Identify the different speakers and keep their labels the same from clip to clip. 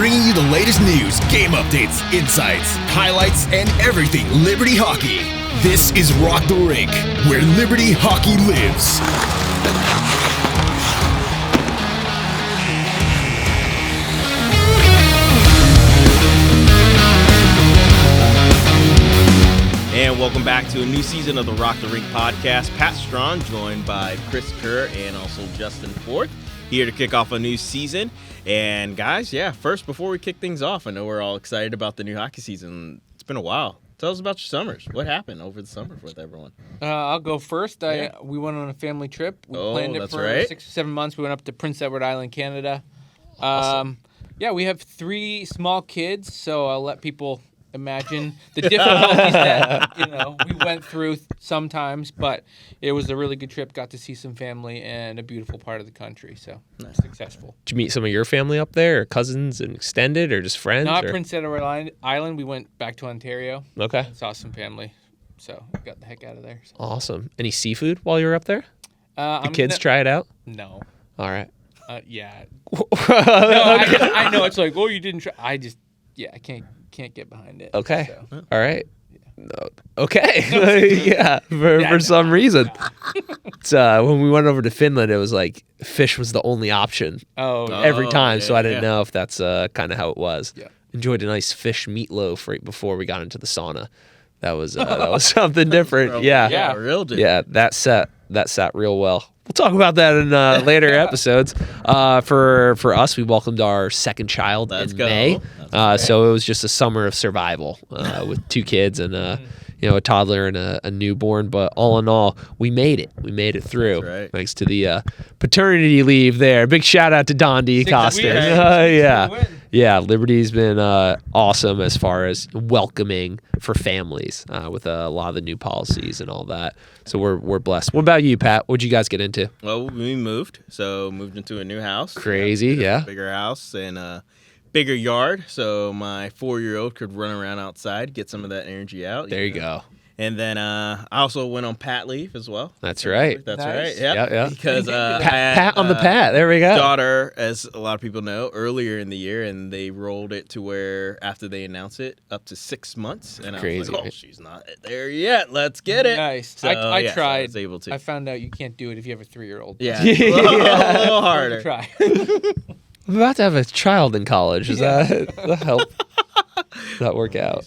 Speaker 1: bringing you the latest news, game updates, insights, highlights, and everything Liberty Hockey. This is Rock the Rink, where Liberty Hockey lives.
Speaker 2: And welcome back to a new season of the Rock the Rink Podcast. Pat Strong, joined by Chris Kerr and also Justin Forth, here to kick off a new season. And guys, first, before we kick things off, I know we're all excited about the new hockey season. It's been a while. Tell us about your summers. What happened over the summer with everyone?
Speaker 3: I'll go first. We went on a family trip. We planned it for 6 or 7 months. We went up to Prince Edward Island, Canada.
Speaker 2: Awesome.
Speaker 3: We have 3 small kids, so I'll let people imagine the difficulties that we went through sometimes, but it was a really good trip. Got to see some family and a beautiful part of the country, so nice. Successful.
Speaker 4: Did you meet some of your family up there, or cousins and extended, or just friends?
Speaker 3: Not Prince Edward Island. We went back to Ontario.
Speaker 4: Okay.
Speaker 3: Saw some family, so got the heck out of there. So.
Speaker 4: Awesome. Any seafood while you were up there? The kids try it out?
Speaker 3: No.
Speaker 4: All right.
Speaker 3: Yeah. No, I know it's like, oh, you didn't try. I can't get behind it.
Speaker 4: Okay.
Speaker 3: So.
Speaker 4: All right. No. Okay. Yeah. For some reason. It's, when we went over to Finland, it was like fish was the only option every time. So I didn't know if that's kind of how it was. Yeah. Enjoyed a nice fish meatloaf right before we got into the sauna. That was something different. Yeah.
Speaker 2: Real different.
Speaker 4: Yeah. That sat real well. We'll talk about that in later episodes. For us, we welcomed our second child in May. So it was just a summer of survival with 2 kids and a toddler and a newborn. But all in all, we made it. We made it through.
Speaker 2: That's right.
Speaker 4: Thanks to the paternity leave there. Big shout out to Don D. Costa. Yeah, Liberty's been awesome as far as welcoming for families with a lot of the new policies and all that. So we're blessed. What about you, Pat? What'd you guys get into?
Speaker 2: Well, we moved into a new house.
Speaker 4: Crazy, yeah.
Speaker 2: Bigger house and a bigger yard, so my 4-year-old could run around outside, get some of that energy out.
Speaker 4: There you go.
Speaker 2: And then I also went on pat leave as well.
Speaker 4: That's right.
Speaker 2: That's
Speaker 3: nice.
Speaker 2: right.
Speaker 4: Yeah.
Speaker 2: Because
Speaker 4: pat on the pat. There we go.
Speaker 2: Daughter, as a lot of people know, earlier in the year, and they rolled it to where after they announce it, up to 6 months. And
Speaker 4: Crazy,
Speaker 2: I was like, oh, she's not there yet. Let's get it.
Speaker 3: Nice.
Speaker 2: So,
Speaker 3: I tried.
Speaker 2: So I was able to.
Speaker 3: I found out you can't do it if you have a 3-year-old.
Speaker 2: Yeah. a little harder.
Speaker 3: Try.
Speaker 4: I'm about to have a child in college. Does that help? Does that work out?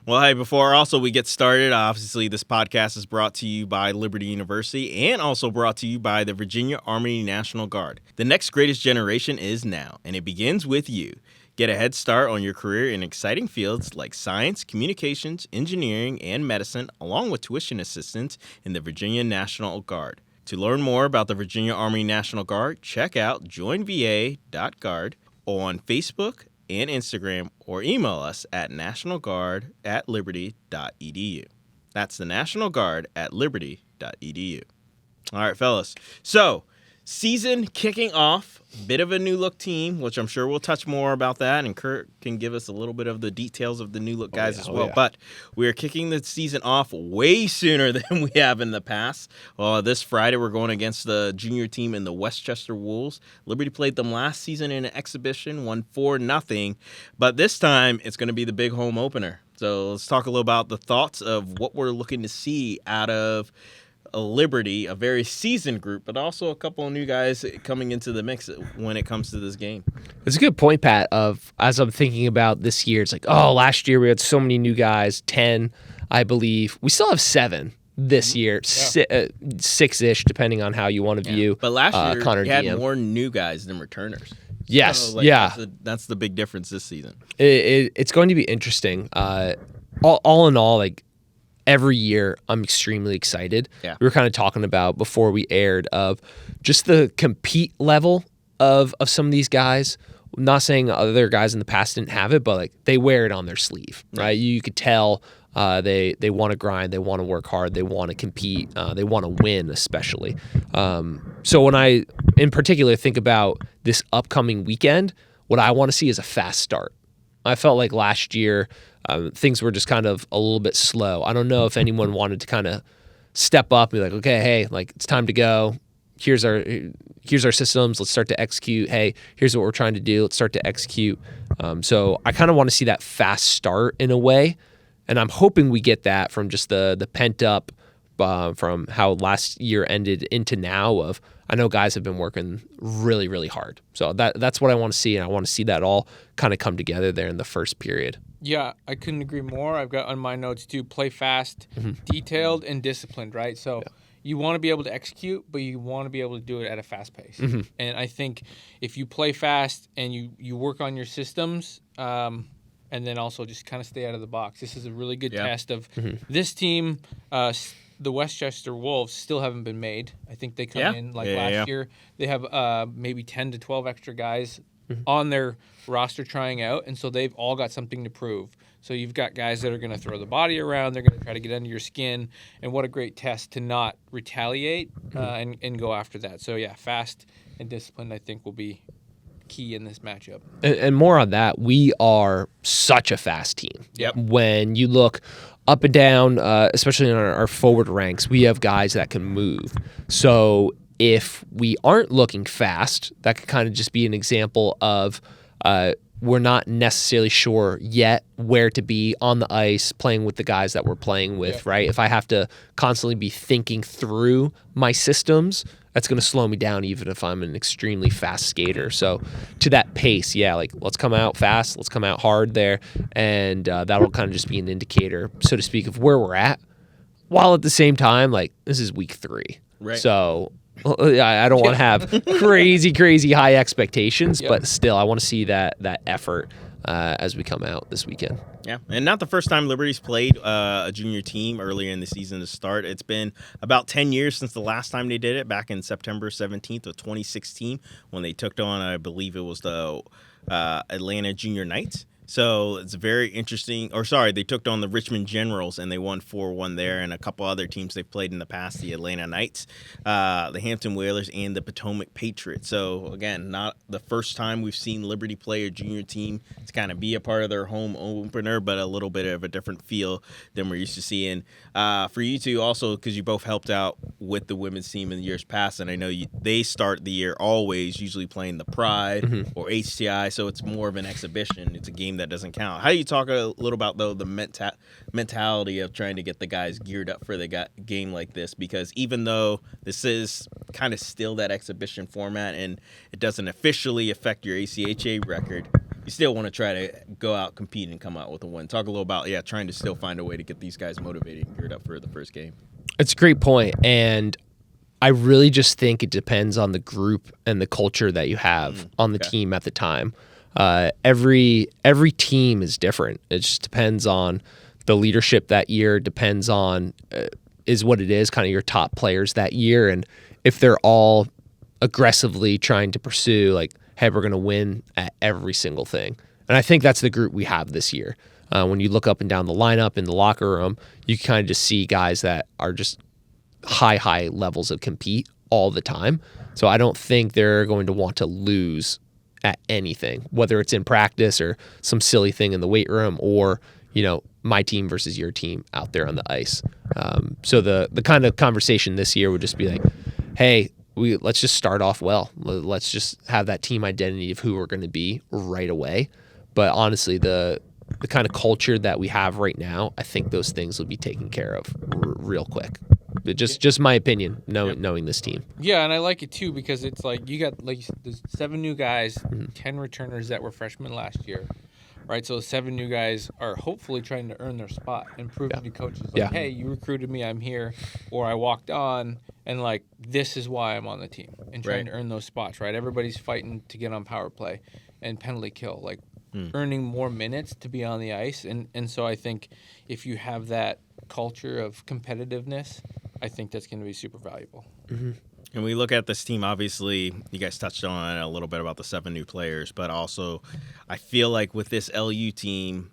Speaker 2: Well, hey, before also we get started, obviously this podcast is brought to you by Liberty University and also brought to you by the Virginia Army National Guard. The next greatest generation is now, and it begins with you. Get a head start on your career in exciting fields like science, communications, engineering, and medicine, along with tuition assistance in the Virginia National Guard. To learn more about the Virginia Army National Guard, check out joinva.guard on Facebook and Instagram, or email us at nationalguard@liberty.edu. That's the National Guard at liberty.edu. All right, fellas. So, season kicking off. Bit of a new look team, which I'm sure we'll touch more about that, and Kurt can give us a little bit of the details of the new look guys as well. But we're kicking the season off way sooner than we have in the past. This Friday, we're going against the junior team in the Westchester Wolves. Liberty played them last season in an exhibition, won 4-0. But this time, it's going to be the big home opener. So let's talk a little about the thoughts of what we're looking to see out of a Liberty, a very seasoned group, but also a couple of new guys coming into the mix when it comes to this game.
Speaker 4: It's a good point, Pat, as I'm thinking about this year, it's like, last year we had so many new guys, 10, I believe. We still have 7 this year, 6-ish, depending on how you want to view.
Speaker 2: But last year,
Speaker 4: Connor
Speaker 2: we had
Speaker 4: Diem.
Speaker 2: more new guys than returners.
Speaker 4: Yes,
Speaker 2: So, that's the big difference this season.
Speaker 4: It's going to be interesting. All in all, like, every year, I'm extremely excited.
Speaker 2: Yeah.
Speaker 4: We were kind of talking about before we aired of just the compete level of some of these guys. I'm not saying other guys in the past didn't have it, but like they wear it on their sleeve, right? You could tell they want to grind, they want to work hard, they want to compete, they want to win, especially. So when I, in particular, think about this upcoming weekend, what I want to see is a fast start. I felt like last year things were just kind of a little bit slow. I don't know if anyone wanted to kind of step up and be like, okay, hey, like it's time to go. Here's our systems. Let's start to execute. Hey, here's what we're trying to do. Let's start to execute. So I kind of want to see that fast start in a way, and I'm hoping we get that from just the pent up from how last year ended into now. Of I know guys have been working really, really hard, so that's what I want to see, and I want to see that all kind of come together there in the first period.
Speaker 3: Yeah, I couldn't agree more. I've got on my notes too, play fast, detailed, and disciplined, right? So you want to be able to execute, but you want to be able to do it at a fast pace. And I think if you play fast and you work on your systems, and then also just kind of stay out of the box, this is a really good test of this team. The Westchester Wolves still haven't been made. I think they come in last year. They have maybe 10 to 12 extra guys on their roster trying out, and so they've all got something to prove. So you've got guys that are going to throw the body around. They're going to try to get under your skin, and what a great test to not retaliate and go after that. So, yeah, fast and disciplined I think will be key in this matchup.
Speaker 4: And more on that, we are such a fast team.
Speaker 2: Yep.
Speaker 4: When you look up and down, especially in our forward ranks, we have guys that can move. So if we aren't looking fast, that could kind of just be an example of we're not necessarily sure yet where to be on the ice playing with the guys that we're playing with, right? If I have to constantly be thinking through my systems, that's going to slow me down even if I'm an extremely fast skater. So to that pace, let's come out fast, let's come out hard there, and that'll kind of just be an indicator, so to speak, of where we're at, while at the same time, this is week 3.
Speaker 2: Right.
Speaker 4: So I don't want to have crazy high expectations, but still I want to see that effort as we come out this weekend.
Speaker 2: Yeah, and not the first time Liberty's played a junior team earlier in the season to start. It's been about 10 years since the last time they did it, back in September 17th of 2016, when they took on, I believe it was the Atlanta Junior Knights. So it's very interesting. They took on the Richmond Generals, and they won 4-1 there, and a couple other teams they've played in the past, the Atlanta Knights, the Hampton Whalers, and the Potomac Patriots. So, again, not the first time we've seen Liberty play a junior team to kind of be a part of their home opener, but a little bit of a different feel than we're used to seeing. For you two also, because you both helped out with the women's team in the years past, and I know they start the year always usually playing the Pride or HTI, so it's more of an exhibition. It's a game that doesn't count. How do you talk a little about, though, the mentality of trying to get the guys geared up for the game like this? Because even though this is kind of still that exhibition format and it doesn't officially affect your ACHA record, you still want to try to go out, compete, and come out with a win. Talk a little about, trying to still find a way to get these guys motivated and geared up for the first game.
Speaker 4: It's a great point, and I really just think it depends on the group and the culture that you have on the team at the time. Every team is different. It just depends on the leadership that year, depends on is what it is, kind of your top players that year, and if they're all aggressively trying to pursue, hey, we're going to win at every single thing. And I think that's the group we have this year. When you look up and down the lineup in the locker room, you kind of just see guys that are just high levels of compete all the time. So I don't think they're going to want to lose at anything, whether it's in practice or some silly thing in the weight room or, my team versus your team out there on the ice. So the kind of conversation this year would just be hey, let's just start off well. Let's just have that team identity of who we're going to be right away. But honestly, the kind of culture that we have right now, I think those things will be taken care of real quick. But just my opinion, knowing this team.
Speaker 3: Yeah, and I like it too because it's you got there's 7 new guys, 10 returners that were freshmen last year, right? So 7 new guys are hopefully trying to earn their spot and prove to coaches hey, you recruited me, I'm here, or I walked on, and this is why I'm on the team, and trying to earn those spots, right? Everybody's fighting to get on power play and penalty kill, earning more minutes to be on the ice, and so I think if you have that culture of competitiveness, I think that's going to be super valuable.
Speaker 2: And we look at this team, obviously, you guys touched on a little bit about the 7 new players, but also I feel like with this LU team,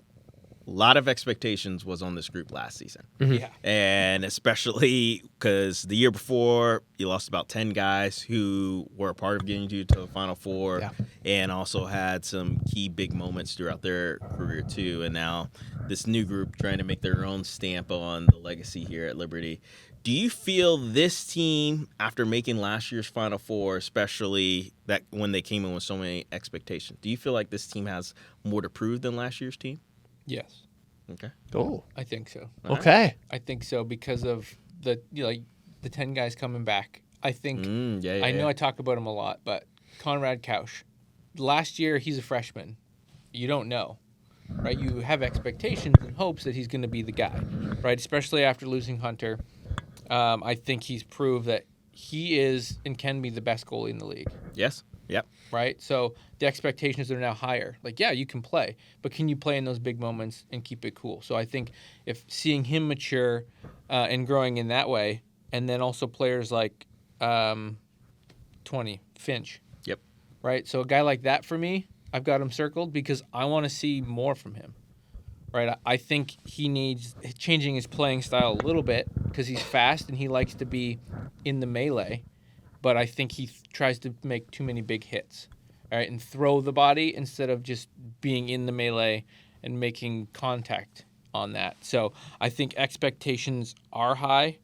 Speaker 2: a lot of expectations was on this group last season.
Speaker 3: Yeah.
Speaker 2: And especially because the year before, you lost about 10 guys who were a part of getting you to the Final Four and also had some key big moments throughout their career too. And now this new group trying to make their own stamp on the legacy here at Liberty. Do you feel this team, after making last year's Final Four, especially that when they came in with so many expectations, do you feel like this team has more to prove than last year's team?
Speaker 3: Yes.
Speaker 2: Okay.
Speaker 4: Oh,
Speaker 3: I think so.
Speaker 4: okay.
Speaker 3: I think so because of the 10 guys coming back. I think I know I talk about him a lot, but Conrad Kausch, last year he's a freshman. You don't know, right? You have expectations and hopes that he's going to be the guy, right? Especially after losing Hunter. I think he's proved that he is and can be the best goalie in the league.
Speaker 2: Yes. Yep.
Speaker 3: Right? So the expectations are now higher. Like, yeah, you can play, but can you play in those big moments and keep it cool? So I think if seeing him mature and growing in that way, and then also players like 20, Finch.
Speaker 2: Yep.
Speaker 3: Right? So a guy like that for me, I've got him circled because I want to see more from him. Right? I think he needs changing his playing style a little bit because he's fast and he likes to be in the melee. But I think he tries to make too many big hits, right, and throw the body instead of just being in the melee and making contact on that. So I think expectations are high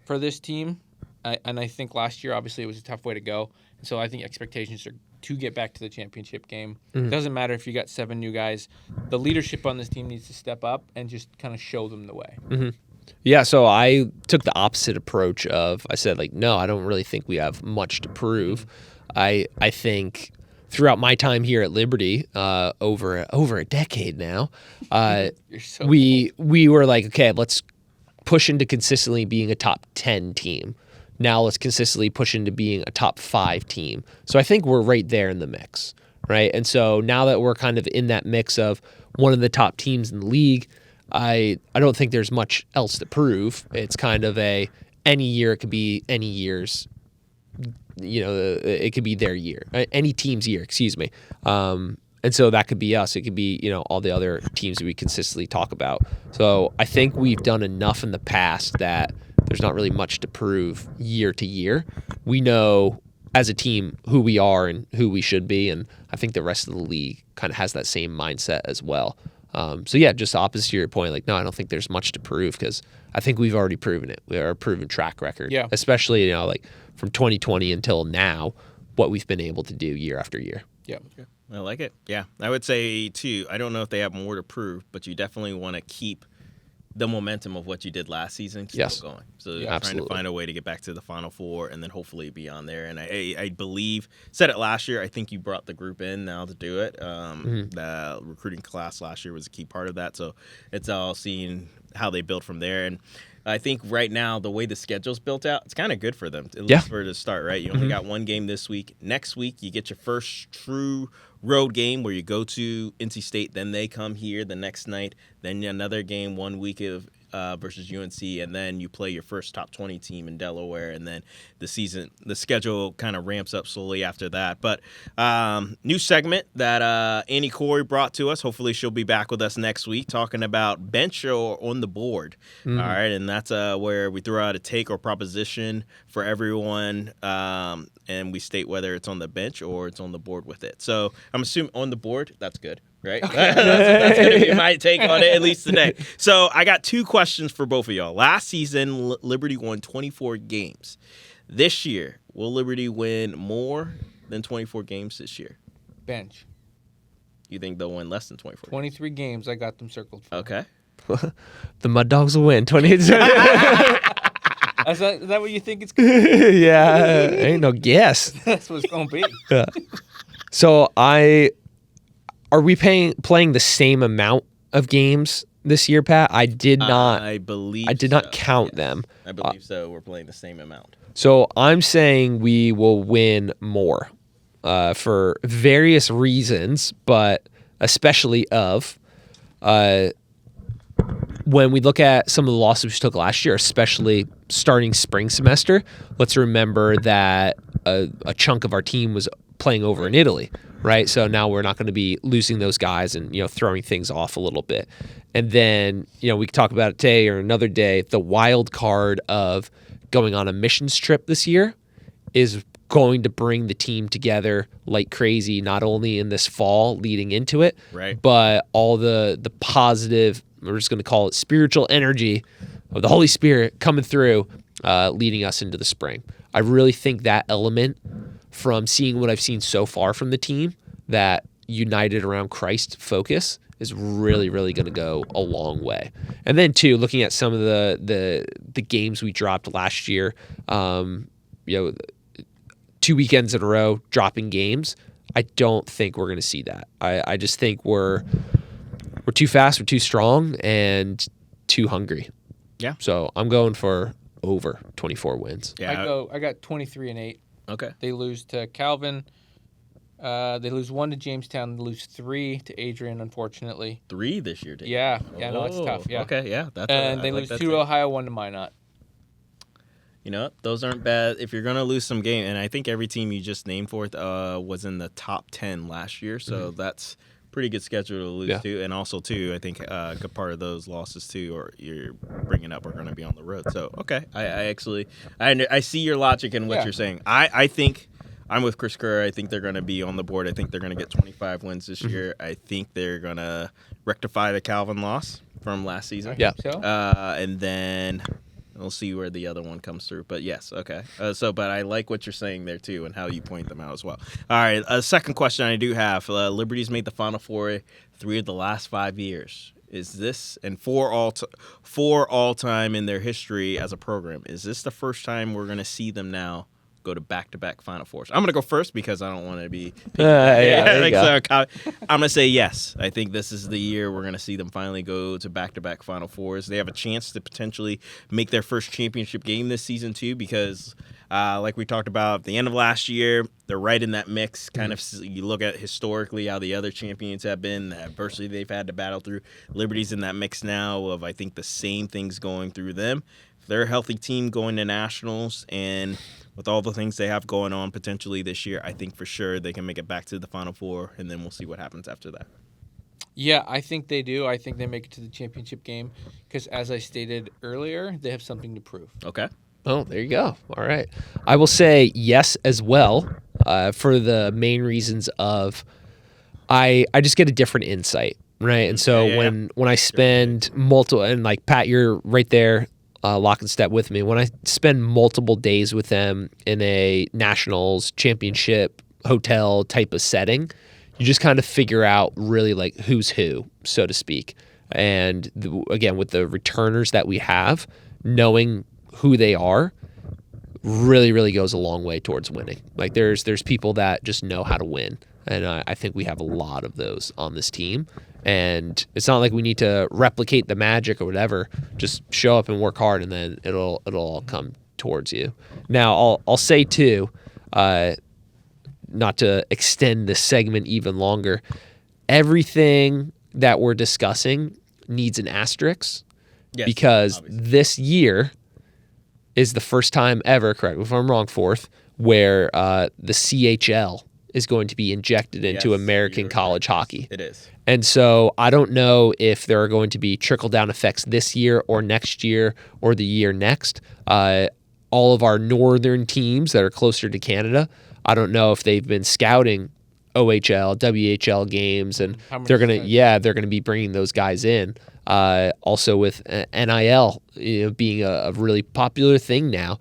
Speaker 3: for this team, and I think last year, obviously, it was a tough way to go. And so I think expectations are to get back to the championship game. It doesn't matter if you got 7 new guys. The leadership on this team needs to step up and just kind of show them the way.
Speaker 4: Mm-hmm. Yeah, so I took the opposite approach of, I said, like, no, I don't really think we have much to prove. I think throughout my time here at Liberty, over a decade now,
Speaker 3: You're so
Speaker 4: we were like, okay, let's push into consistently being a top 10 team. Now let's consistently push into being a top 5 team. So I think we're right there in the mix, right? And so now that we're kind of in that mix of one of the top teams in the league, I don't think there's much else to prove. It's kind of any year, it could be any year's, it could be their year, any team's year, excuse me. And so that could be us. It could be, all the other teams that we consistently talk about. So I think we've done enough in the past that there's not really much to prove year to year. We know as a team who we are and who we should be, and I think the rest of the league kind of has that same mindset as well. So yeah, just opposite to your point, like, no, I don't think there's much to prove because I think we've already proven it. We are a proven track record.
Speaker 3: Yeah.
Speaker 4: Especially, like from 2020 until now, what we've been able to do year after year.
Speaker 3: Yeah.
Speaker 2: I like it. Yeah. I would say, too, I don't know if they have more to prove, but you definitely want to keep the momentum of what you did last season keep it going. So trying
Speaker 4: absolutely.
Speaker 2: to find a way to get back to the Final Four and then hopefully be on there. And I believe, said it last year, I think you brought the group in now to do it. The recruiting class last year was a key part of that. So it's all seeing how they build from there. And I think right now, the way the schedule's built out, it's kind of good for them, at least for to start, right? You only got one game this week. Next week, you get your first true road game where you go to NC State, then they come here the next night, then another game 1 week of versus UNC, and then you play your first top 20 team in Delaware, and then the schedule kind of ramps up slowly after that. But new segment that Annie Corey brought to us. Hopefully she'll be back with us next week talking about bench or on the board. All right, and that's where we throw out a take or proposition for everyone, and we state whether it's on the bench or it's on the board with it. So I'm assuming on the board, that's good. Right? Okay. that's going to be my take on it, at least today. So I got 2 questions for both of y'all. Last season, Liberty won 24 games. This year, will Liberty win more than 24 games this year?
Speaker 3: Bench.
Speaker 2: You think they'll win less than 24
Speaker 3: 23 games, I got them circled for.
Speaker 2: Okay.
Speaker 4: The Mud Dogs will win 28.
Speaker 3: Is that what you think it's going to be?
Speaker 4: Yeah, ain't no guess.
Speaker 3: That's what it's going to be.
Speaker 4: So are we playing the same amount of games this year, Pat? I did not.
Speaker 2: I believe.
Speaker 4: I did not
Speaker 2: so,
Speaker 4: count
Speaker 2: yes.
Speaker 4: them.
Speaker 2: I believe so. We're playing the same amount.
Speaker 4: So I'm saying we will win more for various reasons, but especially when we look at some of the losses we took last year, especially starting spring semester. Let's remember that a chunk of our team was playing over in Italy, right? So now we're not going to be losing those guys and, throwing things off a little bit. And then, we can talk about it today or another day. The wild card of going on a missions trip this year is going to bring the team together like crazy, not only in this fall leading into it,
Speaker 2: right,
Speaker 4: but all the positive, we're just going to call it spiritual energy of the Holy Spirit coming through leading us into the spring. I really think that element, from seeing what I've seen so far from the team, that united around Christ focus is really, really going to go a long way. And then, too, looking at some of the games we dropped last year, 2 weekends in a row dropping games, I don't think we're going to see that. I just think we're too fast, we're too strong, and too hungry.
Speaker 2: Yeah.
Speaker 4: So I'm going for over 24 wins.
Speaker 2: Yeah.
Speaker 3: I got 23-8.
Speaker 2: Okay.
Speaker 3: They lose to Calvin. They lose 1 to Jamestown. They lose 3 to Adrian, unfortunately.
Speaker 2: 3 this year, Dave.
Speaker 3: Yeah. No, it's tough. Yeah.
Speaker 2: Okay, yeah.
Speaker 3: And they lose 2 to Ohio, 1 to Minot.
Speaker 2: You know, those aren't bad. If you're going to lose some game, and I think every team you just named for it was in the top 10 last year, so that's pretty good schedule to lose to. And also, too, I think a good part of those losses, too, or you're bringing up, are going to be on the road. So, okay, I see your logic in what you're saying. I think I'm with Chris Kerr. I think they're going to be on the board. I think they're going to get 25 wins this year. I think they're going to rectify the Calvin loss from last season.
Speaker 4: Yeah.
Speaker 3: So?
Speaker 2: And then we'll see where the other one comes through. But yes, okay. But I like what you're saying there too, and how you point them out as well. All right. Second question I do have: Liberty's made the Final Four 3 of the last 5 years. Is this, and four all time in their history as a program? Is this the first time we're going to see them now go to back-to-back Final Fours? I'm going to go first because I don't want to be I'm going to say yes. I think this is the year we're going to see them finally go to back-to-back Final Fours. They have a chance to potentially make their first championship game this season too, because like we talked about at the end of last year, they're right in that mix. Kind of, you look at historically how the other champions have been, the adversity they've had to battle through. Liberty's in that mix now of, I think, the same things going through them. They're a healthy team going to nationals, and with all the things they have going on potentially this year, I think for sure they can make it back to the Final Four, and then we'll see what happens after that.
Speaker 3: Yeah, I think they do. I think they make it to the championship game because, as I stated earlier, they have something to prove.
Speaker 2: Okay.
Speaker 4: Oh, there you go. All right. I will say yes as well, for the main reasons of I just get a different insight, right? And so when I spend multiple, and like Pat, you're right there, lock and step with me. When I spend multiple days with them in a nationals championship hotel type of setting, you just kind of figure out really like who's who, so to speak. And again, with the returners that we have, knowing who they are really, really goes a long way towards winning. Like there's people that just know how to win. And I think we have a lot of those on this team. And it's not like we need to replicate the magic or whatever. Just show up and work hard, and then it'll all come towards you. Now, I'll say too, not to extend this segment even longer, everything that we're discussing needs an asterisk, because obviously this year is the first time ever, correct me if I'm wrong, Fourth, where the CHL is going to be injected into American college hockey.
Speaker 2: It is.
Speaker 4: And so I don't know if there are going to be trickle-down effects this year or next year or the year next. All of our northern teams that are closer to Canada, I don't know if they've been scouting OHL, WHL games, and they're gonna be bringing those guys in. Also with NIL, being a really popular thing now.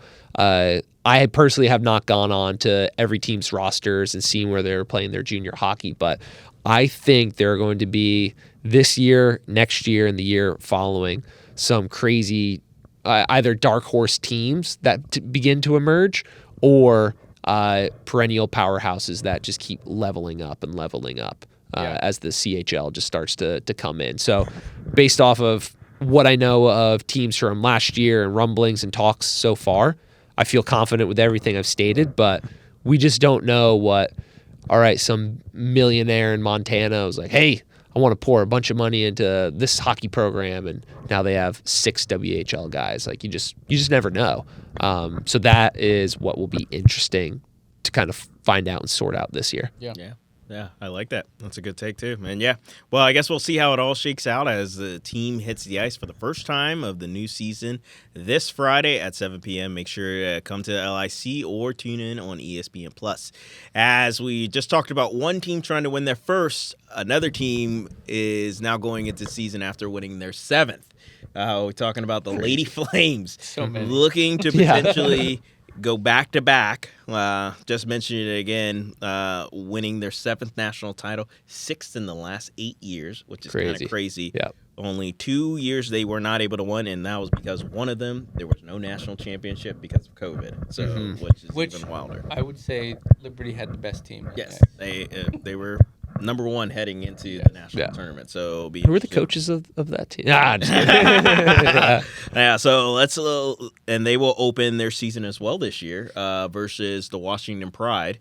Speaker 4: I personally have not gone on to every team's rosters and seen where they're playing their junior hockey, but I think there are going to be this year, next year, and the year following some crazy either dark horse teams that begin to emerge, or perennial powerhouses that just keep leveling up as the CHL just starts to come in. So based off of what I know of teams from last year and rumblings and talks so far, I feel confident with everything I've stated, but we just don't know what, all right, some millionaire in Montana was like, hey, I want to pour a bunch of money into this hockey program, and now they have 6 WHL guys. Like you just never know. So that is what will be interesting to kind of find out and sort out this year.
Speaker 2: Yeah, I like that. That's a good take, too. And well, I guess we'll see how it all shakes out as the team hits the ice for the first time of the new season this Friday at 7 p.m. Make sure to come to LIC or tune in on ESPN+. As we just talked about one team trying to win their first, another team is now going into the season after winning their 7th. We're talking about the Lady Flames
Speaker 3: So many.
Speaker 2: looking to potentially go back-to-back. Just mentioned it again, winning their 7th national title, 6th in the last 8 years, which is kind of crazy.
Speaker 4: Yeah.
Speaker 2: Only 2 years they were not able to win, and that was because one of them, there was no national championship because of COVID, so which is even wilder.
Speaker 3: I would say Liberty had the best team.
Speaker 2: Yes, they were number 1 heading into the national tournament. So
Speaker 4: who were the coaches of that team? Just kidding.
Speaker 2: So let's and they will open their season as well this year versus the Washington Pride.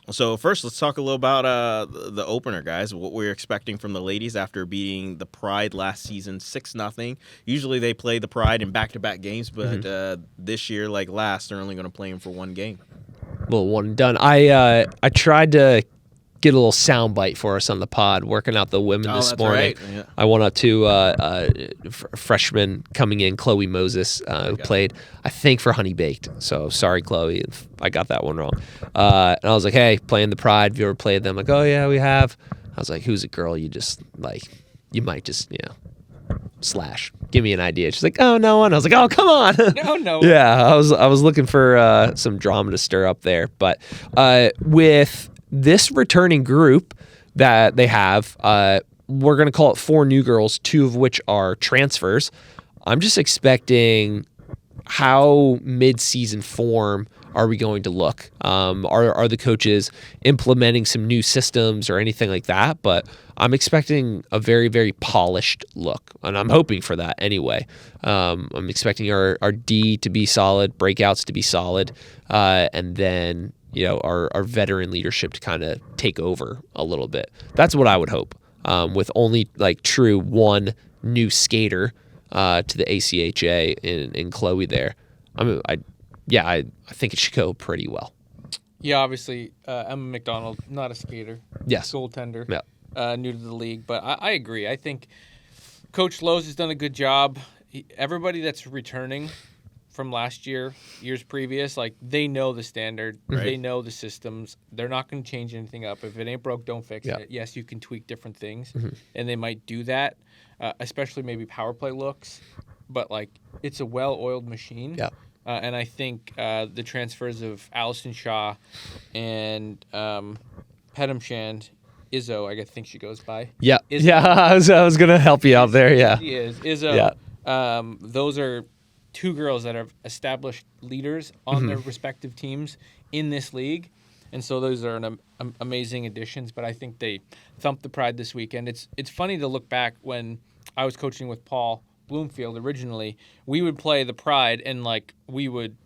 Speaker 2: So first, let's talk a little about the opener, guys. What we're expecting from the ladies after beating the Pride last season 6-0. Usually they play the Pride in back-to-back games, but this year, like last, they're only going to play them for one game.
Speaker 4: Well, one and done. I tried to get a little soundbite for us on the pod, working out the women this morning.
Speaker 2: Right. Yeah.
Speaker 4: I went up to freshman coming in, Chloe Moses, who played, I think, for Honey Baked. So sorry, Chloe, if I got that one wrong. And I was like, hey, playing the Pride, have you ever played them? Like, oh, yeah, we have. I was like, who's a girl you just, like, you might just, slash. Give me an idea. She's like, oh, no one. I was like, oh, come on.
Speaker 3: No.
Speaker 4: Yeah, I was looking for some drama to stir up there. But with this returning group that they have, we're going to call it 4 new girls, 2 of which are transfers. I'm just expecting how mid-season form are we going to look? Are the coaches implementing some new systems or anything like that? But I'm expecting a very, very polished look, and I'm hoping for that anyway. I'm expecting our D to be solid, breakouts to be solid, and then our veteran leadership to kind of take over a little bit. That's what I would hope. With only like true one new skater to the ACHA in Chloe there. I think it should go pretty well.
Speaker 3: Yeah, obviously, Emma McDonald, not a skater.
Speaker 4: Yes.
Speaker 3: Goaltender.
Speaker 4: Yeah.
Speaker 3: New to the league. But I agree. I think Coach Lowe's has done a good job. Everybody that's returning from last years previous, like, they know the standard. Right. They know the systems. They're not going to change anything up. If it ain't broke, don't fix it. Yes, you can tweak different things, and they might do that, especially maybe power play looks. But, like, it's a well-oiled machine. Yeah. And I think the transfers of Allison Shaw and Pedamshand, Izzo, I think she goes by.
Speaker 4: Yeah. Izzo. Yeah, I was going to help you out there, yeah.
Speaker 3: She is. Izzo, those are 2 girls that are established leaders on their respective teams in this league. And so those are amazing additions, but I think they thumped the Pride this weekend. It's funny to look back when I was coaching with Paul Bloomfield originally. We would play the Pride and, like, we would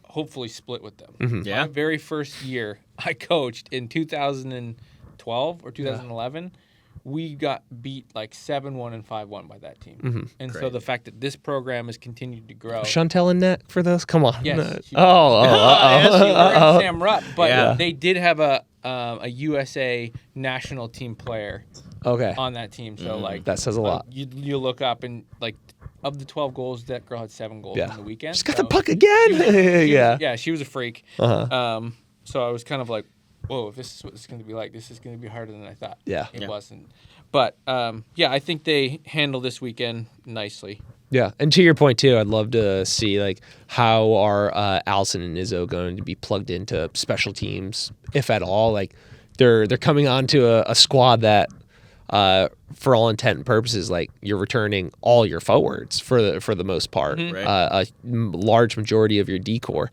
Speaker 3: hopefully split with them.
Speaker 2: Yeah.
Speaker 3: My very first year I coached in 2012 or 2011, we got beat like 7-1 and 5-1 by that team. And so the fact that this program has continued to grow.
Speaker 4: Chantel and Net for those? Come on.
Speaker 3: Yes.
Speaker 4: Oh.
Speaker 3: Sam Rupp, but they did have a USA national team player on that team. So like
Speaker 4: that says a lot.
Speaker 3: You look up and, like, of the 12 goals, that girl had 7 goals in the weekend.
Speaker 4: She's got the puck again.
Speaker 3: She was a freak. So I was kind of like, whoa, if this is what it's going to be like, this is going to be harder than I thought.
Speaker 4: Yeah.
Speaker 3: It wasn't. But, I think they handled this weekend nicely.
Speaker 4: Yeah, and to your point, too, I'd love to see, like, how are Allison and Izzo going to be plugged into special teams, if at all. Like, they're coming onto a squad that, for all intent and purposes, like, you're returning all your forwards for the most part, a large majority of your D-core.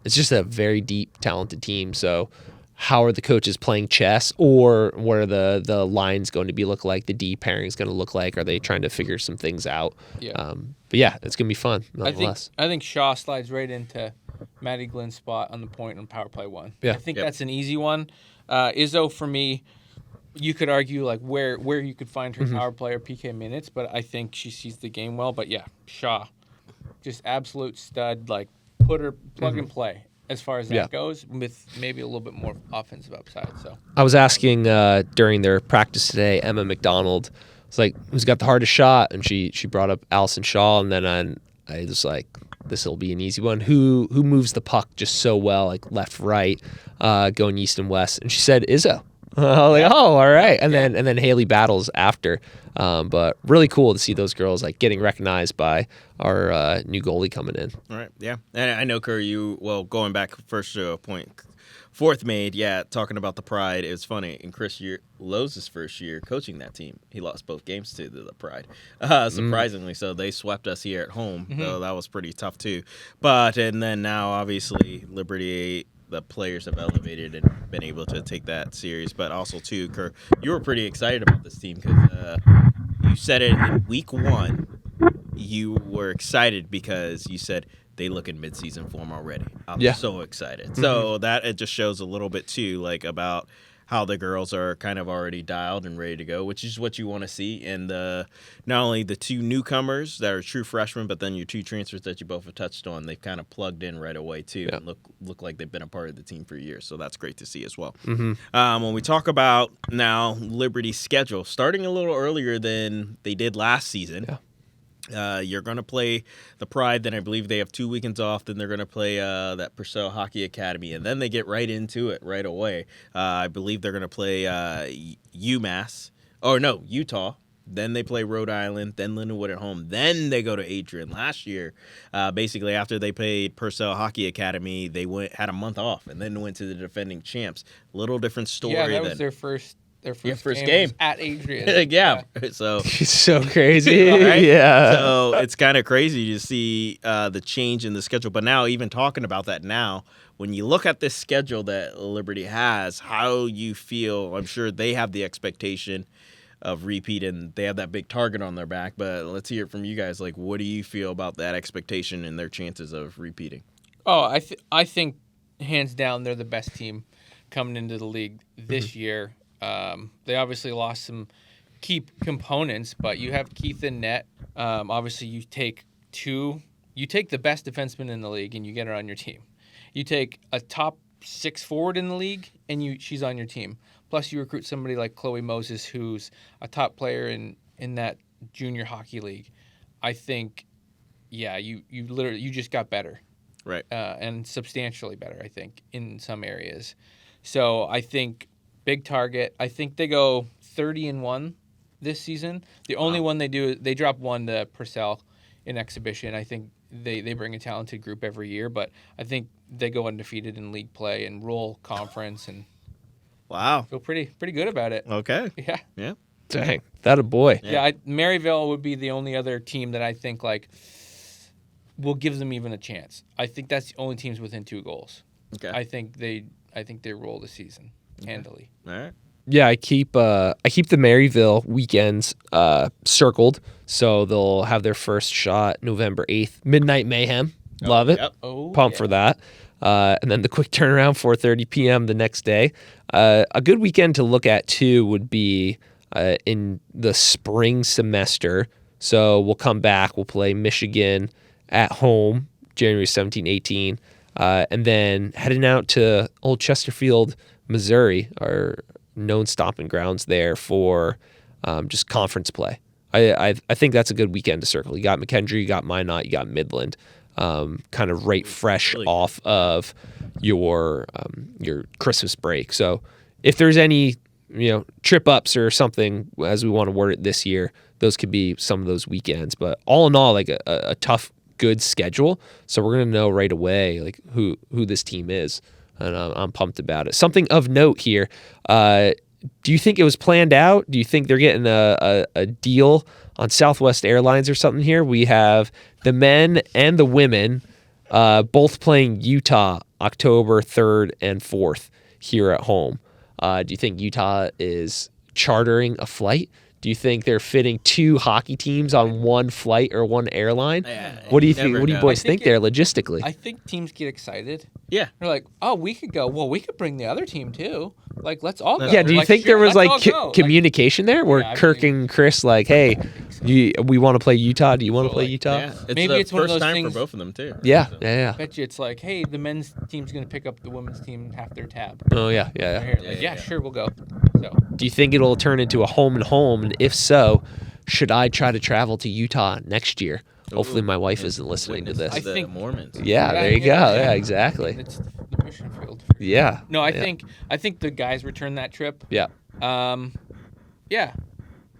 Speaker 4: It's just a very deep, talented team, so how are the coaches playing chess, or what are the lines going to be look like, the D pairing is going to look like? Are they trying to figure some things out? But yeah, it's going to be fun nonetheless.
Speaker 3: I think Shaw slides right into Maddie Glynn's spot on the point on power play 1. I think that's an easy one. Izzo, for me, you could argue like where you could find her power play or PK minutes, but I think she sees the game well. But yeah, Shaw, just absolute stud. Like, put her plug and play as far as that goes, with maybe a little bit more offensive upside. So
Speaker 4: I was asking during their practice today, Emma McDonald, it's like, who's got the hardest shot, and she brought up Allison Shaw, and then I was like, this will be an easy one. Who moves the puck just so well, like left, right, going east and west? And she said Izzo. Like, oh, all right. And then Haley battles after. But really cool to see those girls like getting recognized by our new goalie coming in.
Speaker 2: All right, yeah. And I know, Kerr, going back first to a point Fourth made, talking about the Pride, it was funny. In Chris Lowe's first year coaching that team, he lost both games to the Pride. Surprisingly, so they swept us here at home, so that was pretty tough too. And then now, obviously, Liberty, the players have elevated and been able to take that series. But also, too, Kerr, you were pretty excited about this team because you said it in week 1. You were excited because you said they look in midseason form already. I'm so excited. So that it just shows a little bit too, like about how the girls are kind of already dialed and ready to go, which is what you want to see. And not only the 2 newcomers that are true freshmen, but then your 2 transfers that you both have touched on, they've kind of plugged in right away too, and look like they've been a part of the team for years. So that's great to see as well. When we talk about now Liberty's schedule, starting a little earlier than they did last season. You're going to play the Pride, then I believe they have 2 weekends off, then they're going to play that Purcell Hockey Academy, and then they get right into it right away. I believe they're going to play Utah. Then they play Rhode Island, then Lindenwood at home. Then they go to Adrian. Last year, basically after they played Purcell Hockey Academy, they had a month off and then went to the defending champs. Little different story.
Speaker 3: Yeah, that was their first game was at Adrian.
Speaker 2: So
Speaker 4: it's so crazy.
Speaker 2: Right?
Speaker 4: Yeah.
Speaker 2: So it's kind of crazy to see the change in the schedule. But now, even talking about that now, when you look at this schedule that Liberty has, how you feel, I'm sure they have the expectation of repeat and they have that big target on their back. But let's hear it from you guys. Like, what do you feel about that expectation and their chances of repeating?
Speaker 3: Oh, I think hands down they're the best team coming into the league this year. They obviously lost some key components, but you have Keith and net. Obviously, you take the best defenseman in the league, and you get her on your team. You take a top 6 forward in the league, and she's on your team. Plus, you recruit somebody like Chloe Moses, who's a top player in that junior hockey league. I think, you just got better,
Speaker 2: right?
Speaker 3: And substantially better, I think, in some areas. So I think. Big target. I think they go 30-1 this season. The only one they do, they drop 1 to Purcell in exhibition. I think they bring a talented group every year, but I think they go undefeated in league play and roll conference and feel pretty good about it.
Speaker 2: Okay.
Speaker 3: Yeah.
Speaker 4: Dang, that a boy.
Speaker 3: Yeah, Maryville would be the only other team that I think like will give them even a chance. I think that's the only teams within 2 goals.
Speaker 2: Okay.
Speaker 3: I think they roll the season. Handily.
Speaker 2: All right.
Speaker 4: Yeah, I keep the Maryville weekends circled, so they'll have their first shot November 8th. Midnight Mayhem. Love it.
Speaker 2: Yep.
Speaker 4: Pumped for that. And then the quick turnaround, 4:30 p.m. the next day. A good weekend to look at, too, would be in the spring semester. So we'll come back. We'll play Michigan at home, January 17, 18. And then heading out to Old Chesterfield, Missouri, our known stomping grounds there for just conference play. I think that's a good weekend to circle. You got McKendree, you got Minot, you got Midland, kind of right fresh off of your Christmas break. So if there's any trip ups or something, as we want to word it this year, those could be some of those weekends. But all in all, like a tough, good schedule. So we're gonna know right away like who this team is. And I'm pumped about it. Something of note here. Do you think it was planned out? Do you think they're getting a deal on Southwest Airlines or something here? We have the men and the women both playing Utah October 3rd and 4th here at home. Do you think Utah is chartering a flight? Do you think they're fitting 2 hockey teams on one flight or one airline? What do you think? What do you boys think there logistically?
Speaker 3: I think teams get excited.
Speaker 2: Yeah.
Speaker 3: They're like, oh, we could go. Well, we could bring the other team too. Like, let's all go.
Speaker 4: Yeah, do you think there was like communication there where Kirk and Chris like, hey, we want to play Utah. Do you want to play Utah?
Speaker 2: Yeah.
Speaker 3: Maybe it's one of those
Speaker 2: time
Speaker 3: things
Speaker 2: for both of them too.
Speaker 4: Yeah,
Speaker 2: So.
Speaker 4: yeah.
Speaker 3: I bet you it's like, hey, the men's team's going to pick up the women's team and half their tab.
Speaker 4: Oh, yeah.
Speaker 3: Sure, we'll go. So,
Speaker 4: do you think it'll turn into a home and home? And if so, should I try to travel to Utah next year? Hopefully my wife isn't listening to this.
Speaker 2: I think Mormons.
Speaker 4: Yeah, there you go. Yeah, exactly.
Speaker 3: It's the mission field.
Speaker 4: Yeah.
Speaker 3: No, I think the guys return that trip.
Speaker 4: Yeah.
Speaker 3: Yeah,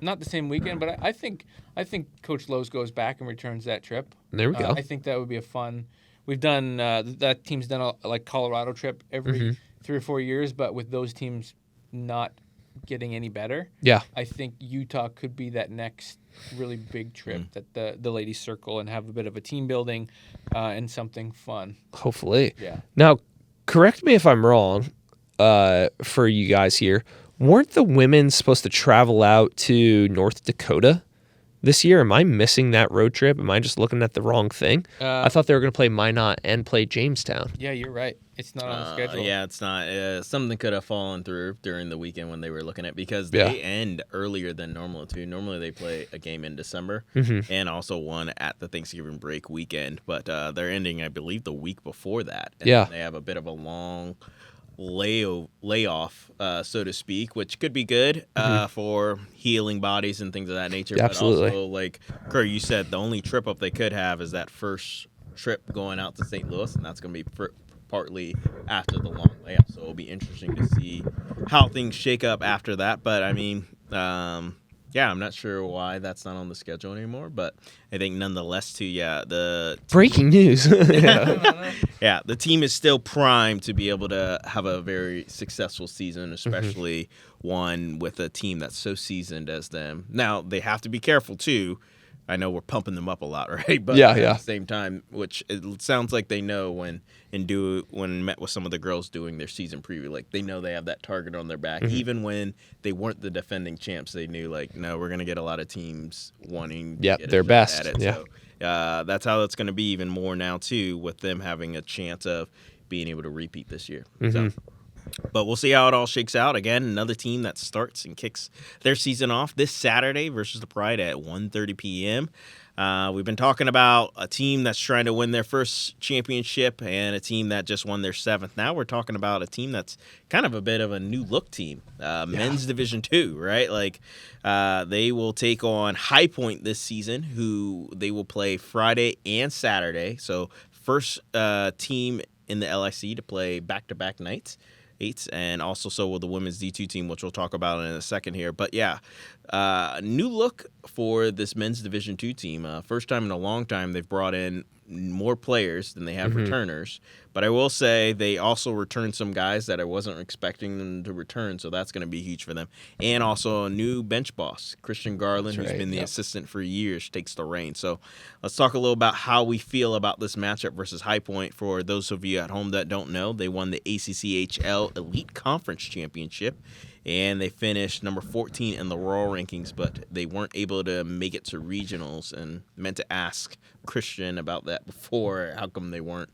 Speaker 3: not the same weekend, but I think Coach Lowe's goes back and returns that trip.
Speaker 4: There we go.
Speaker 3: I think that would be a fun. We've done that team's done a like Colorado trip every 3 or 4 years, but with those teams not getting any better.
Speaker 4: Yeah.
Speaker 3: I think Utah could be that next really big trip that the ladies circle and have a bit of a team building and something fun.
Speaker 4: Hopefully.
Speaker 3: Yeah.
Speaker 4: Now, correct me if I'm wrong for you guys here. Weren't the women supposed to travel out to North Dakota this year? Am I missing that road trip? Am I just looking at the wrong thing? I thought they were going to play Minot and play Jamestown.
Speaker 3: Yeah, you're right. It's not on the schedule.
Speaker 2: Yeah, it's not. Something could have fallen through during the weekend when they were looking at because they end earlier than normal too. Normally they play a game in December and also one at the Thanksgiving break weekend, but they're ending, I believe, the week before that. And they have a bit of a long layoff, so to speak, which could be good for healing bodies and things of that nature.
Speaker 4: Absolutely.
Speaker 2: But also, like Kerr, you said, the only trip up they could have is that first trip going out to St. Louis, and that's going to be partly after the long layoff. So it'll be interesting to see how things shake up after that. But I mean, I'm not sure why that's not on the schedule anymore, but I think nonetheless, too, the
Speaker 4: breaking news.
Speaker 2: the team is still primed to be able to have a very successful season, especially one with a team that's so seasoned as them. Now, they have to be careful, too. I know we're pumping them up a lot, right? But at the same time, which it sounds like they know when met with some of the girls doing their season preview, like they know they have that target on their back. Even when they weren't the defending champs, they knew like, no, we're gonna get a lot of teams wanting to get
Speaker 4: their best.
Speaker 2: at it. So that's how it's gonna be even more now too, with them having a chance of being able to repeat this year. So. But we'll see how it all shakes out. Again, another team that starts and kicks their season off this Saturday versus the Pride at 1:30 p.m. We've been talking about a team that's trying to win their first championship and a team that just won their 7th. Now we're talking about a team that's kind of a bit of a new look team, men's Division II, right? Like they will take on High Point this season, who they will play Friday and Saturday. So first team in the LIC to play back-to-back nights. And also so will the women's D2 team, which we'll talk about in a second here. But new look for this men's Division II team. First time in a long time they've brought in more players than they have returners. But I will say they also returned some guys that I wasn't expecting them to return, so that's going to be huge for them. And also a new bench boss, Christian Garland, who's been the assistant for years, takes the reins. So let's talk a little about how we feel about this matchup versus High Point. For those of you at home that don't know, they won the ACCHL Elite Conference Championship, and they finished number 14 in the Royal rankings, but they weren't able to make it to regionals, and meant to ask Christian about that before, how come they weren't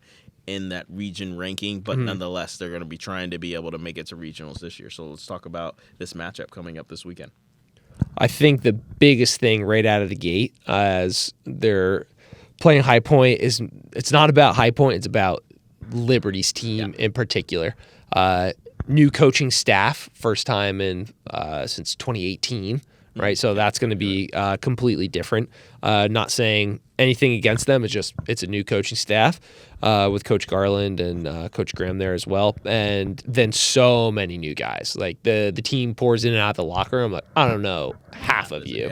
Speaker 2: in that region ranking, but nonetheless, they're going to be trying to be able to make it to regionals this year. So let's talk about this matchup coming up this weekend.
Speaker 4: I think the biggest thing right out of the gate as they're playing High Point is it's not about High Point, it's about Liberty's team in particular. New coaching staff, first time in since 2018, right? So that's going to be completely different. Not saying anything against them. It's a new coaching staff with Coach Garland and Coach Graham there as well. And then so many new guys. Like the team pours in and out of the locker room. Like, I don't know, half of you.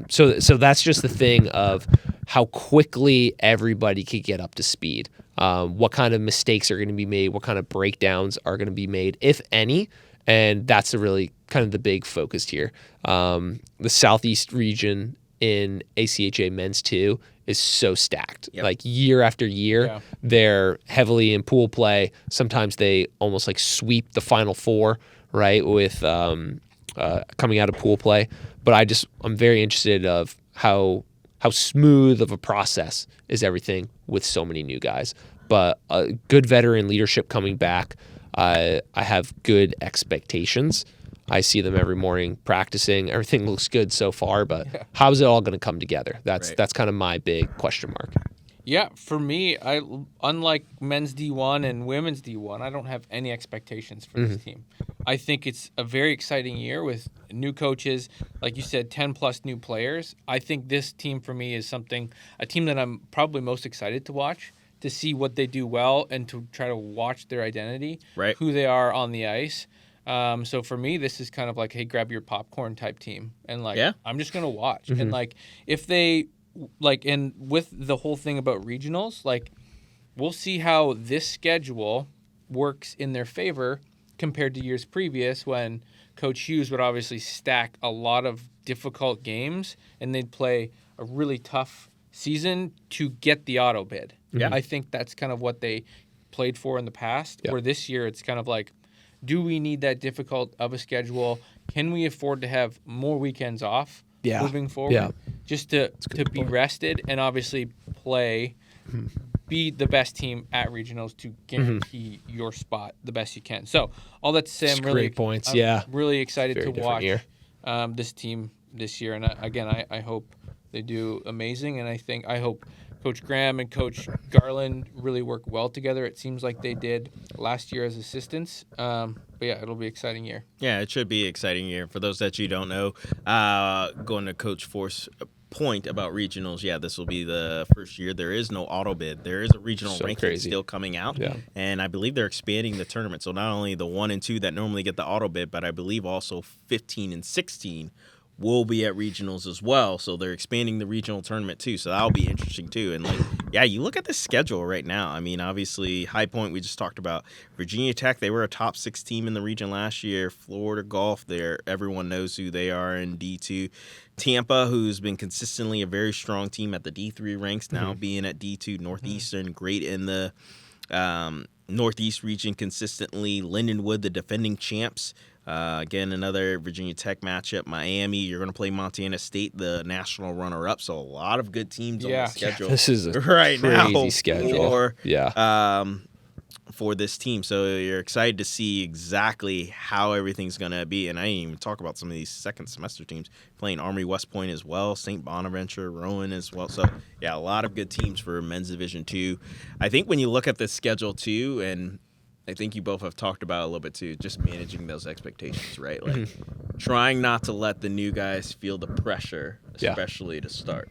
Speaker 4: So that's just the thing of how quickly everybody could get up to speed. What kind of mistakes are going to be made? What kind of breakdowns are going to be made, if any? And that's really kind of the big focus here. The Southeast region in ACHA Men's 2 is so stacked. Like year after year, they're heavily in pool play. Sometimes they almost like sweep the Final Four, right, with coming out of pool play. But I'm very interested of how smooth of a process is everything with so many new guys. But a good veteran leadership coming back. I have good expectations. I see them every morning practicing. Everything looks good so far, but how's it all going to come together? That's kind of my big question mark.
Speaker 3: Yeah, for me, unlike men's D1 and women's D1, I don't have any expectations for this team. I think it's a very exciting year with new coaches, like you said, 10-plus new players. I think this team for me is a team that I'm probably most excited to watch to see what they do well and to try to watch their identity,
Speaker 2: Right.
Speaker 3: who they are on the ice. So for me, this is kind of like, hey, grab your popcorn type team. And, like,
Speaker 2: Yeah.
Speaker 3: I'm just going to watch. And, like, if they, like, and with the whole thing about regionals, like, we'll see how this schedule works in their favor compared to years previous when Coach Hughes would obviously stack a lot of difficult games and they'd play a really tough season to get the auto bid.
Speaker 2: Yeah.
Speaker 3: I think that's kind of what they played for in the past.
Speaker 4: Yeah.
Speaker 3: Where this year it's kind of like, do we need that difficult of a schedule? Can we afford to have more weekends off moving forward?
Speaker 4: Yeah.
Speaker 3: Just to be rested and obviously play, be the best team at regionals to guarantee your spot the best you can. So all that to say,
Speaker 4: Just
Speaker 3: I'm really
Speaker 4: great points.
Speaker 3: I'm really excited
Speaker 4: Very
Speaker 3: to
Speaker 4: different
Speaker 3: watch
Speaker 4: year.
Speaker 3: this team this year. And I hope they do amazing. And I hope Coach Graham and Coach Garland really work well together. It seems like they did last year as assistants. But yeah, it'll be an exciting year.
Speaker 2: Yeah, it should be an exciting year. For those that you don't know, going to Coach Force's point about regionals, yeah, this will be the first year. There is no auto bid. There is a regional
Speaker 4: So
Speaker 2: ranking
Speaker 4: crazy.
Speaker 2: still coming out.
Speaker 4: Yeah.
Speaker 2: And I believe they're expanding the tournament. So not only the 1 and 2 that normally get the auto bid, but I believe also 15 and 16 will be at regionals as well. So they're expanding the regional tournament too. So that'll be interesting too. And like, yeah, you look at the schedule right now. I mean, obviously High Point, we just talked about Virginia Tech. They were a top 6 team in the region last year. Florida Gulf, everyone knows who they are in D2. Tampa, who's been consistently a very strong team at the D3 ranks, now being at D2. Northeastern, great in the Northeast region consistently. Lindenwood, the defending champs. Again, another Virginia Tech matchup. Miami, you're going to play Montana State, the national runner-up. So a lot of good teams on the schedule.
Speaker 4: This is a
Speaker 2: right
Speaker 4: crazy
Speaker 2: now
Speaker 4: schedule.
Speaker 2: For this team. So you're excited to see exactly how everything's going to be. And I didn't even talk about some of these second semester teams playing Army West Point as well, St. Bonaventure, Rowan as well. So, yeah, a lot of good teams for men's Division II. I think when you look at the schedule, too, and I think you both have talked about it a little bit, too, just managing those expectations, right? Like trying not to let the new guys feel the pressure, especially to start.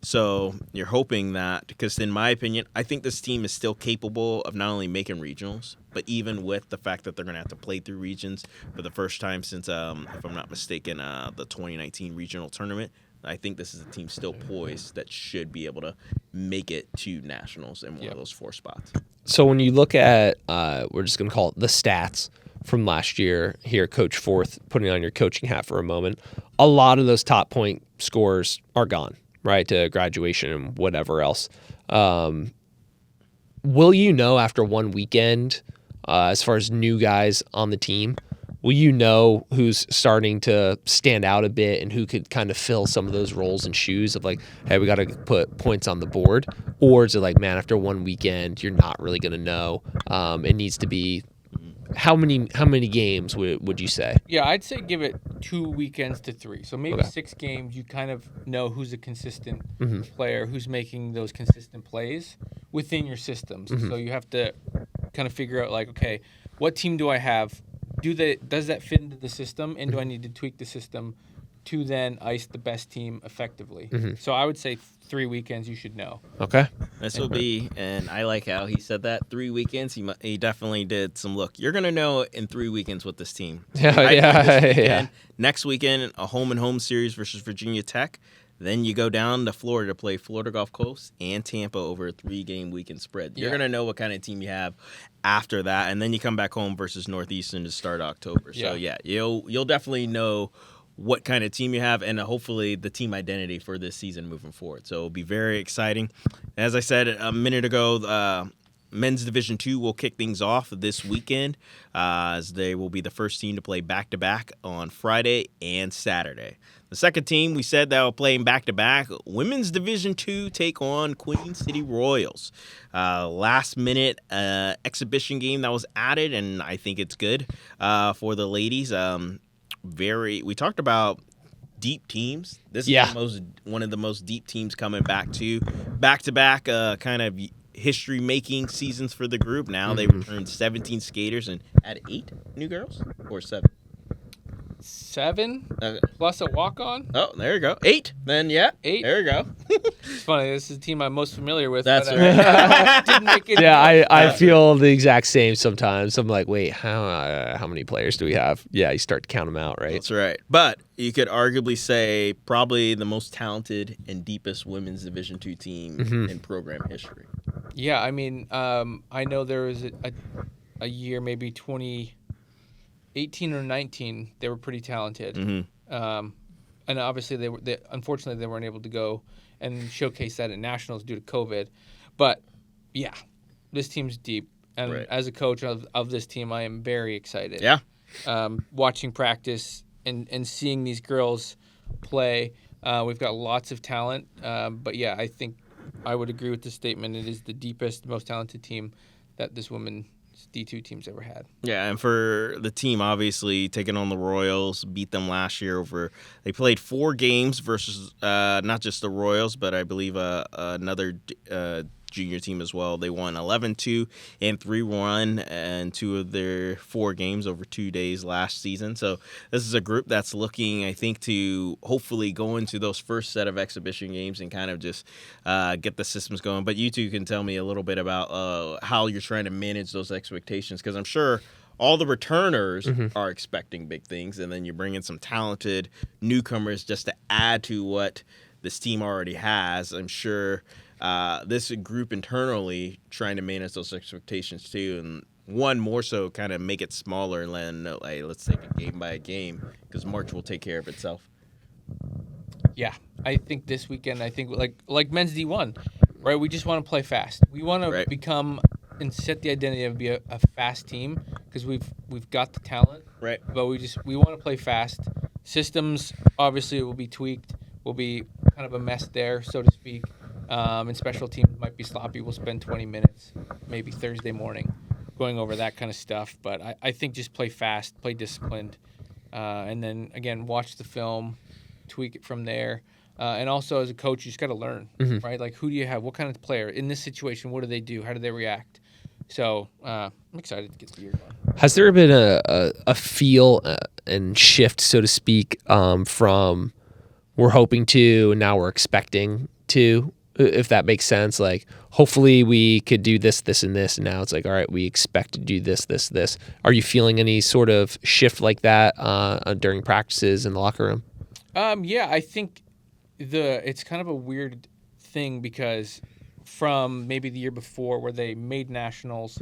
Speaker 2: So you're hoping that, because in my opinion, I think this team is still capable of not only making regionals, but even with the fact that they're going to have to play through regions for the first time since, if I'm not mistaken, the 2019 regional tournament, I think this is a team still poised that should be able to make it to nationals in one of those 4 spots.
Speaker 4: So when you look at, we're just going to call it the stats from last year here, Coach Forth, putting on your coaching hat for a moment, a lot of those top point scores are gone, right, to graduation and whatever else. Will you know after one weekend, as far as new guys on the team, will you know who's starting to stand out a bit and who could kind of fill some of those roles and shoes of like, hey, we got to put points on the board? Or is it like, man, after one weekend, you're not really going to know? It needs to be how many games would you say?
Speaker 3: Yeah, I'd say give it 2 weekends to 3. So maybe 6 games, you kind of know who's a consistent player, who's making those consistent plays within your systems. So you have to kind of figure out like, okay, what team do I have? Does that fit into the system, and do I need to tweak the system to then ice the best team effectively? So I would say 3 weekends you should know.
Speaker 4: Okay.
Speaker 2: This will be, and I like how he said that, 3 weekends. He definitely did some look. You're going to know in 3 weekends with this team.
Speaker 4: Yeah.
Speaker 2: Next weekend, a home-and-home series versus Virginia Tech. Then you go down to Florida to play Florida Gulf Coast and Tampa over a 3-game weekend spread. You're going to know what kind of team you have after that. And then you come back home versus Northeastern to start October. So, yeah, you'll definitely know what kind of team you have and hopefully the team identity for this season moving forward. So it'll be very exciting. As I said a minute ago, Men's Division II will kick things off this weekend as they will be the first team to play back-to-back on Friday and Saturday. The second team, we said that will play back-to-back. Women's Division II take on Queen City Royals. Last-minute exhibition game that was added, and I think it's good for the ladies. We talked about deep teams. This is one of the most deep teams coming back to back-to-back kind of history-making seasons for the group. Now they returned 17 skaters and add 8 new girls or 7.
Speaker 3: 7
Speaker 2: Okay.
Speaker 3: plus a walk-on.
Speaker 2: Oh, there you go. 8. Then, yeah.
Speaker 3: 8.
Speaker 2: There you go.
Speaker 3: It's funny. This is the team I'm most familiar with.
Speaker 2: That's
Speaker 3: but
Speaker 2: right.
Speaker 3: didn't make it.
Speaker 4: Yeah, I feel the exact same sometimes. I'm like, wait, how many players do we have? Yeah, you start to count them out, right?
Speaker 2: That's right. But you could arguably say probably the most talented and deepest women's Division II team in program history.
Speaker 3: Yeah, I mean, I know there was a year, maybe 2018 or 19, they were pretty talented. And obviously, unfortunately, they weren't able to go and showcase that at Nationals due to COVID. But, yeah, this team's deep. And as a coach of this team, I am very excited.
Speaker 2: Yeah.
Speaker 3: Watching practice and seeing these girls play, we've got lots of talent. But, yeah, I think I would agree with the statement. It is the deepest, most talented team that this women's D2 team's ever had.
Speaker 2: Yeah, and for the team, obviously, taking on the Royals, beat them last year they played 4 games versus not just the Royals, but I believe another junior team as well. They won 11-2 and 3-1 and 2 of their 4 games over 2 days last season. So this is a group that's looking, I think, to hopefully go into those first set of exhibition games and kind of just get the systems going. But you two can tell me a little bit about how you're trying to manage those expectations, because I'm sure all the returners are expecting big things, and then you bring in some talented newcomers just to add to what this team already has. I'm sure this group internally trying to manage those expectations too, and one more so kind of make it smaller and let them know, hey, let's take it game by game, because March will take care of itself.
Speaker 3: Yeah, I think this weekend, like men's D1, right? We just want to play fast. We want to become and set the identity of be a fast team, because we've got the talent,
Speaker 2: right?
Speaker 3: But we want to play fast. Systems obviously will be tweaked. Will be kind of a mess there, so to speak. And special teams might be sloppy. We'll spend 20 minutes, maybe Thursday morning, going over that kind of stuff. But I think just play fast, play disciplined, and then, again, watch the film, tweak it from there. And also, as a coach, you just got to learn, right? Like, who do you have? What kind of player? In this situation, what do they do? How do they react? So I'm excited to get the year going.
Speaker 4: Has there been a feel and shift, so to speak, from we're hoping to and now we're expecting to, if that makes sense? Like, hopefully we could do this, this, and this, and now it's like, all right, we expect to do this, this, this. Are you feeling any sort of shift like that during practices in the locker room?
Speaker 3: Yeah, I think it's kind of a weird thing, because from maybe the year before where they made nationals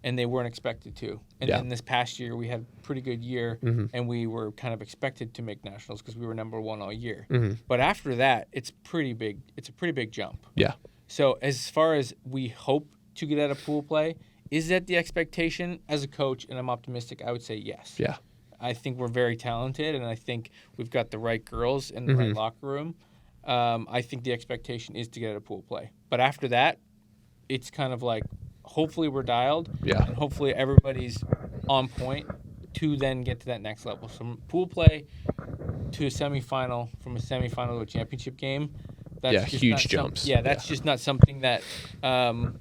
Speaker 3: and they weren't expected to. And then this past year we had a pretty good year and we were kind of expected to make nationals because we were number 1 all year. But after that, it's pretty big. It's a pretty big jump.
Speaker 4: Yeah.
Speaker 3: So as far as we hope to get out of pool play, is that the expectation? As a coach, and I'm optimistic, I would say yes.
Speaker 4: Yeah.
Speaker 3: I think we're very talented, and I think we've got the right girls in the right locker room. I think the expectation is to get out of pool play. But after that, it's kind of like, hopefully we're dialed, and hopefully everybody's on point to then get to that next level. From pool play to a semifinal, from a semifinal to a championship game, that's just
Speaker 4: huge jumps.
Speaker 3: That's just not something that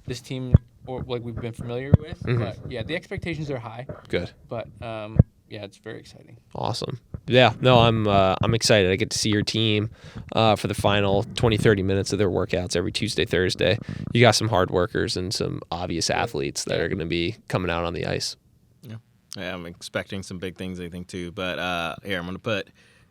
Speaker 3: this team or like we've been familiar with. But yeah, the expectations are high.
Speaker 4: Good.
Speaker 3: But yeah, it's very exciting.
Speaker 4: Awesome. Yeah, no, I'm excited. I get to see your team for the final 20-30 minutes of their workouts every Tuesday, Thursday. You got some hard workers and some obvious athletes that are going to be coming out on the ice.
Speaker 2: Yeah, I'm expecting some big things, I think, too. But here, I'm going to put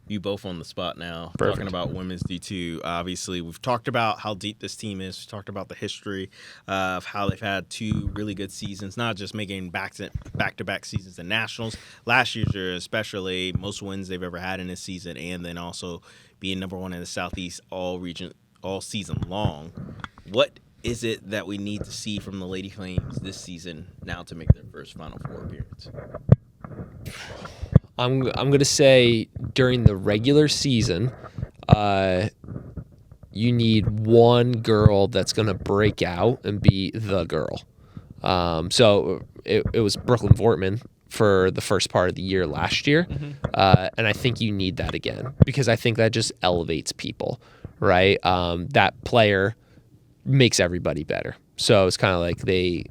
Speaker 2: you both on the spot now.
Speaker 4: Perfect.
Speaker 2: Talking about women's D2. Obviously, we've talked about how deep this team is. We've talked about the history of how they've had 2 really good seasons, not just making back-to-back seasons in nationals. Last year, especially, most wins they've ever had in this season, and then also being number 1 in the Southeast all season long. What is it that we need to see from the Lady Flames this season now to make their first Final Four appearance?
Speaker 4: I'm going to say during the regular season, you need one girl that's going to break out and be the girl. So it was Brooklyn Vortman for the first part of the year last year. And I think you need that again, because I think that just elevates people, right? That player makes everybody better. So it's kind of like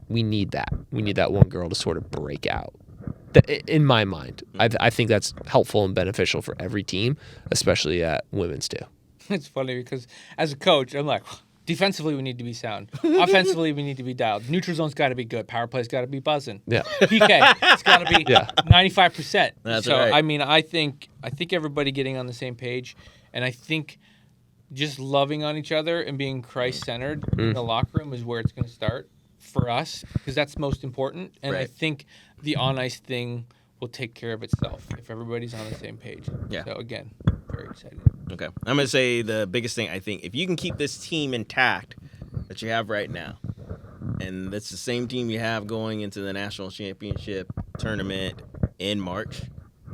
Speaker 4: we need that. We need that one girl to sort of break out. In my mind, I think that's helpful and beneficial for every team, especially at women's too.
Speaker 3: It's funny because as a coach, I'm like, defensively we need to be sound. Offensively we need to be dialed. Neutral zone's got to be good. Power play's got to be buzzing.
Speaker 4: Yeah.
Speaker 3: PK, it's got to be 95%.
Speaker 2: That's
Speaker 3: so
Speaker 2: right.
Speaker 3: I mean, I think everybody getting on the same page, and I think just loving on each other and being Christ-centered in the locker room is where it's going to start for us, because that's most important. And I
Speaker 2: Right.
Speaker 3: think the on-ice thing will take care of itself if everybody's on the same page.
Speaker 2: Yeah.
Speaker 3: So again, very excited.
Speaker 2: Okay. I'm going to say the biggest thing, I think, if you can keep this team intact that you have right now, and it's the same team you have going into the national championship tournament in March,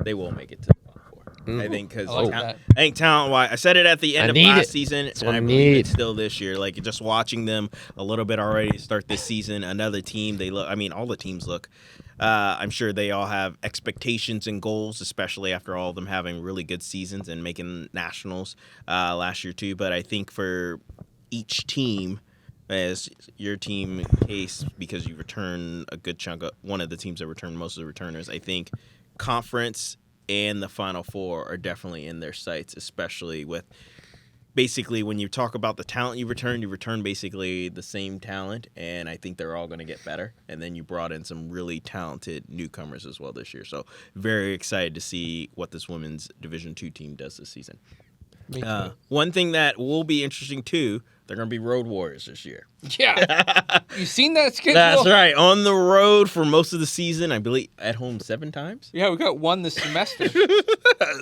Speaker 2: they will make it to the Final Four. I think because
Speaker 3: I like that.
Speaker 2: I think talent-wise, I said it at the end of
Speaker 4: need
Speaker 2: last
Speaker 4: it.
Speaker 2: season,
Speaker 4: That's
Speaker 2: and
Speaker 4: what
Speaker 2: I
Speaker 4: I
Speaker 2: believe
Speaker 4: need.
Speaker 2: it's still this year. Like, just watching them a little bit already start this season, another team, they look, I mean, all the teams look, I'm sure they all have expectations and goals, especially after all of them having really good seasons and making nationals last year too. But I think for each team, as your team case, because you return a good chunk of one of the teams that return most of the returners, I think conference and the Final Four are definitely in their sights, especially with basically when you talk about the talent you return basically the same talent, and I think they're all going to get better. And then you brought in some really talented newcomers as well this year. So very excited to see what this women's Division II team does this season.
Speaker 3: Me too.
Speaker 2: One thing that will be interesting too, they're going to be road warriors this year.
Speaker 3: Yeah. You seen that schedule?
Speaker 2: That's right. On the road for most of the season, I believe at home 7 times.
Speaker 3: Yeah, we got 1 this semester.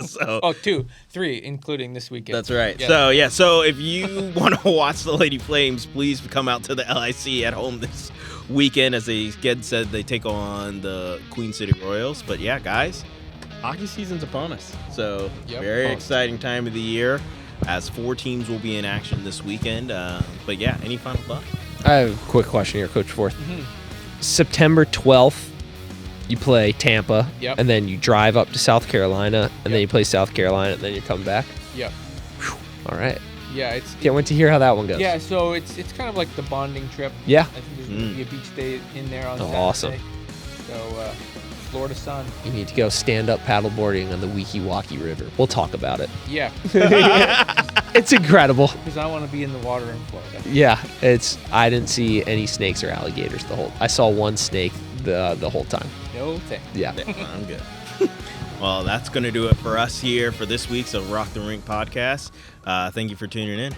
Speaker 2: So
Speaker 3: Oh, 2, 3, including this weekend.
Speaker 2: that's right.
Speaker 3: Yeah.
Speaker 2: So if you want to watch the Lady Flames, please come out to the LIC at home this weekend. As they said, they take on the Queen City Royals. But yeah, guys, hockey season's upon us. So
Speaker 3: Yep.
Speaker 2: very
Speaker 3: Pumped.
Speaker 2: exciting time of the year, as 4 teams will be in action this weekend. But yeah, any final thoughts?
Speaker 4: I have a quick question here, Coach Forth.
Speaker 3: Mm-hmm.
Speaker 4: September 12th, you play Tampa,
Speaker 3: Yep.
Speaker 4: and then you drive up to South Carolina, and then you play South Carolina, and then you come back.
Speaker 3: Yep.
Speaker 4: All right.
Speaker 3: Yeah, it's
Speaker 4: Can't wait to hear how that one goes.
Speaker 3: yeah. So it's kind of like the bonding trip.
Speaker 4: Yeah.
Speaker 3: I think there's going to be a beach day in there on Saturday.
Speaker 4: Awesome.
Speaker 3: So Florida sun.
Speaker 4: You need to go stand up paddleboarding on the Weeki-Waki River. We'll talk about it.
Speaker 3: Yeah,
Speaker 4: It's incredible.
Speaker 3: because I want to be in the water in Florida.
Speaker 4: Yeah, I didn't see any snakes or alligators I saw one snake the whole time.
Speaker 3: No thing.
Speaker 4: Yeah.
Speaker 2: Yeah, I'm good. Well, that's going to do it for us here for this week's Rock the Rink podcast. Thank you for tuning in.